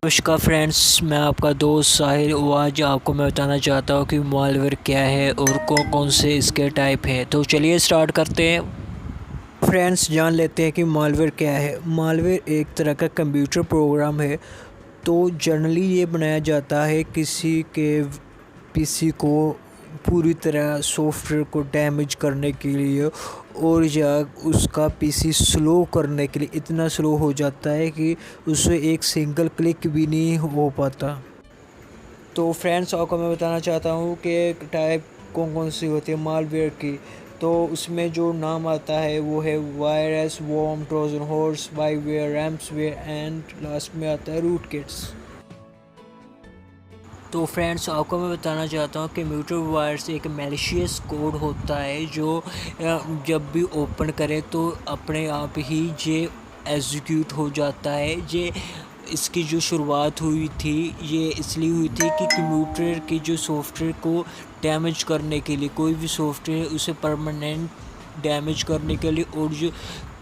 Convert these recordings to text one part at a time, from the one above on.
नमस्कार फ्रेंड्स, मैं आपका दोस्त साहिल। आज आपको मैं बताना चाहता हूँ कि मालवेयर क्या है और कौन कौन से इसके टाइप हैं। तो चलिए स्टार्ट करते हैं। फ्रेंड्स, जान लेते हैं कि मालवेयर क्या है। मालवेयर एक तरह का कंप्यूटर प्रोग्राम है। तो जनरली ये बनाया जाता है किसी के पीसी को पूरी तरह सॉफ्टवेयर को डैमेज करने के लिए और या उसका पीसी स्लो करने के लिए। इतना स्लो हो जाता है कि उससे एक सिंगल क्लिक भी नहीं हो पाता। तो फ्रेंड्स, आपको मैं बताना चाहता हूँ कि टाइप कौन कौन सी होती है मालवेयर की। तो उसमें जो नाम आता है वो है virus, worm, Trojan horse, spyware, ransomware and last में आता है रूट किट्स। तो फ्रेंड्स, आपको मैं बताना चाहता हूँ कि म्यूटर वायरस एक मैलिशियस कोड होता है जो जब भी ओपन करे तो अपने आप ही ये एग्जीक्यूट हो जाता है। ये इसकी जो शुरुआत हुई थी ये इसलिए हुई थी कि कंप्यूटर की जो सॉफ्टवेयर को डैमेज करने के लिए, कोई भी सॉफ्टवेयर उसे परमानेंट डैमेज करने के लिए, और जो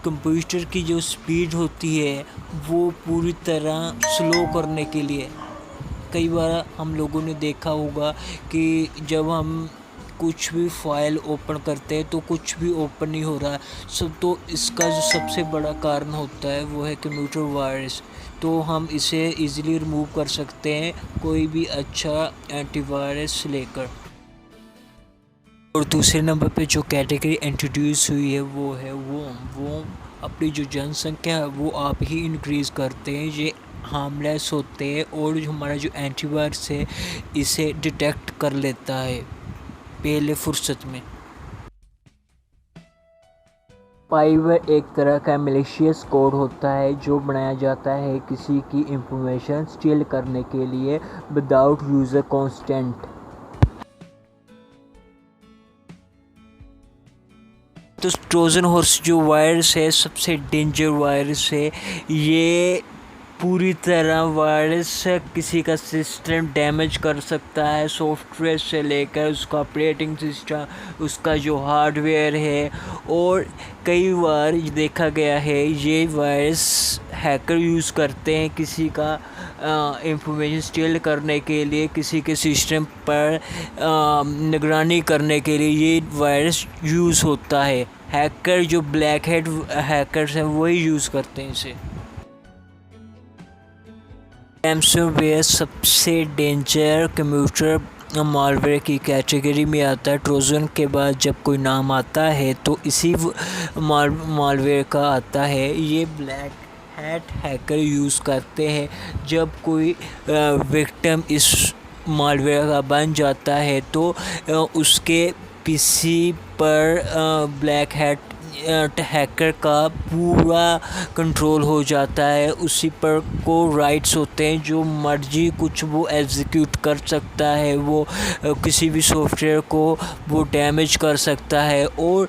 कंप्यूटर की जो स्पीड होती है वो पूरी तरह स्लो करने के लिए। कई बार हम लोगों ने देखा होगा कि जब हम कुछ भी फाइल ओपन करते हैं तो कुछ भी ओपन नहीं हो रहा सब। तो इसका जो सबसे बड़ा कारण होता है वो है कंप्यूटर वायरस। तो हम इसे इजीली रिमूव कर सकते हैं कोई भी अच्छा एंटीवायरस लेकर। और दूसरे नंबर पे जो कैटेगरी इंट्रोड्यूस हुई है वो है वो अपनी जो जनसंख्या है वो आप ही इंक्रीज़ करते हैं। ये हार्मलेस होते हैं और जो हमारा जो एंटीवायरस है इसे डिटेक्ट कर लेता है पहले फुर्सत में। स्पाईवेयर एक तरह का मैलिशियस कोड होता है जो बनाया जाता है किसी की इंफॉर्मेशन स्टील करने के लिए विदाउट यूज़र कंसेंट। तो ट्रोजन हॉर्स जो वायरस है सबसे डेंजर वायरस है। ये पूरी तरह वायरस किसी का सिस्टम डैमेज कर सकता है, सॉफ्टवेयर से लेकर उसका ऑपरेटिंग सिस्टम, उसका जो हार्डवेयर है। और कई बार देखा गया है ये वायरस हैकर यूज़ करते हैं किसी का इंफॉर्मेशन स्टील करने के लिए, किसी के सिस्टम पर निगरानी करने के लिए ये वायरस यूज़ होता है। हैकर जो ब्लैक हेड हैकर्स हैं वही यूज़ करते हैं इसे। रैम्सवेयर सबसे डेंजर कंप्यूटर मालवेयर की कैटेगरी में आता है। ट्रोजन के बाद जब कोई नाम आता है तो इसी मालवेयर का आता है। ये ब्लैक हैट हैकर यूज़ करते हैं। जब कोई विक्टिम इस मालवेयर का बन जाता है तो उसके पीसी पर ब्लैक हैट हैकर का पूरा कंट्रोल हो जाता है। उसी पर को राइट्स होते हैं, जो मर्जी कुछ वो एग्जीक्यूट कर सकता है। वो किसी भी सॉफ्टवेयर को वो डैमेज कर सकता है और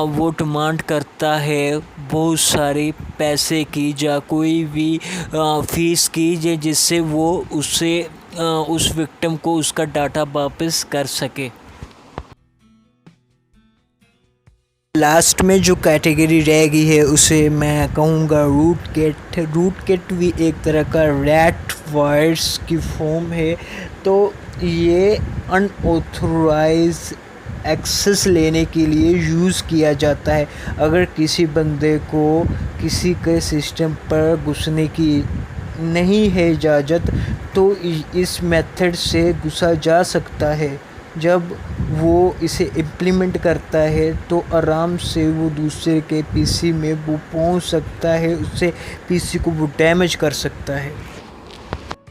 वो डिमांड करता है बहुत सारी पैसे की या कोई भी फीस की जिससे वो उससे उस विक्टिम को उसका डाटा वापस कर सके। लास्ट में जो कैटेगरी रह गई है उसे मैं कहूँगा रूट किट। रूट किट भी एक तरह का रैट वायरस की फॉर्म है। तो ये अनऑथराइज एक्सेस लेने के लिए यूज़ किया जाता है। अगर किसी बंदे को किसी के सिस्टम पर घुसने की नहीं है इजाज़त तो इस मेथड से घुसा जा सकता है। जब वो इसे इम्प्लीमेंट करता है तो आराम से वो दूसरे के पीसी में वो पहुंच सकता है, उससे पीसी को वो डैमेज कर सकता है।